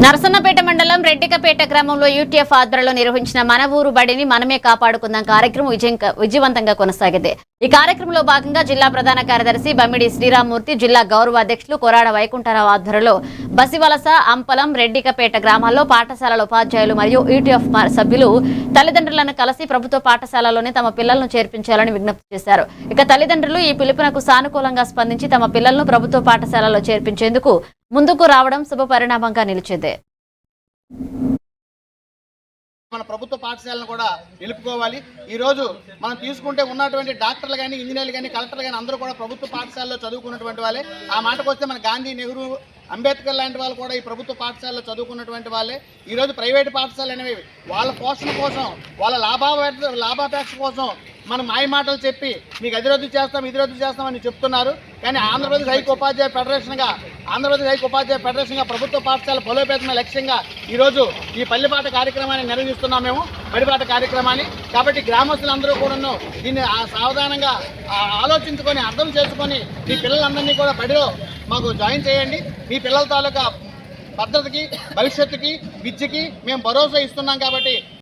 నరసన్నపేట మండలం రెడ్డికపేట గ్రామంలో యూటీఎఫ్ ఆధ్వర్యంలో నిర్వహించిన మన ఊరు బడిని మనమే కాపాడుకుందాం కార్యక్రమం విజయవంతంగా కొనసాగింది। ఈ కార్యక్రమంలో భాగంగా జిల్లా ప్రధాన కార్యదర్శి బమ్మిడి శ్రీరామ్మూర్తి, జిల్లా గౌరవ అధ్యక్షులు కొరాడ వైకుంఠరావు ఆధ్వర్యంలో బసివలస, అంపలం, రెడ్డికపేట గ్రామాల్లో పాఠశాలల ఉపాధ్యాయులు మరియు యూటీఎఫ్ సభ్యులు తల్లిదండ్రులను కలిసి ప్రభుత్వ పాఠశాలలోనే తమ పిల్లలను చేర్పించాలని విజ్ఞప్తి చేశారు। ఇక తల్లిదండ్రులు ఈ పిలుపునకు సానుకూలంగా స్పందించి తమ పిల్లలను ప్రభుత్వ పాఠశాలలో చేర్పించేందుకు ముందుకు రావడం శుభ పరిణామంగా నిలిచింది। మన ప్రభుత్వ పాఠశాలను కూడా నిలుపుకోవాలి। ఈ రోజు మనం తీసుకుంటే ఉన్నటువంటి డాక్టర్లు కానీ, ఇంజనీర్లు కానీ, కలెక్టర్లు కానీ అందరూ కూడా ప్రభుత్వ పాఠశాలలో చదువుకున్నటువంటి వాళ్ళే। ఆ మాటకు వస్తే మన గాంధీ, నెహ్రూ, అంబేద్కర్ లాంటి వాళ్ళు కూడా ఈ ప్రభుత్వ పాఠశాలలో చదువుకున్నటువంటి వాళ్ళే। ఈరోజు ప్రైవేటు పాఠశాలలు అనేవి వాళ్ళ పోషణ కోసం, వాళ్ళ లాభాపేక్ష కోసం మనం మాయ మాటలు చెప్పి మీకు అది రద్దు చేస్తాం, ఇది రద్దు చేస్తామని చెప్తున్నారు। కానీ ఆంధ్రప్రదేశ్ హైకోపాధ్యాయ ఫెడరేషన్గా ప్రభుత్వ పాఠశాల బలోపేతమైన లక్ష్యంగా ఈరోజు ఈ పల్లిపాట కార్యక్రమాన్ని నిర్వహిస్తున్నాం మేము, బడిపాట కార్యక్రమాన్ని। కాబట్టి గ్రామస్తులందరూ కూడా దీన్ని సావధానంగా ఆలోచించుకొని, అర్థం చేసుకొని మీ పిల్లలందరినీ కూడా బడిలో మాకు జాయిన్ చేయండి। మీ పిల్లల తాలూకా భద్రతకి, భవిష్యత్తుకి, విద్యకి మేము భరోసా ఇస్తున్నాం కాబట్టి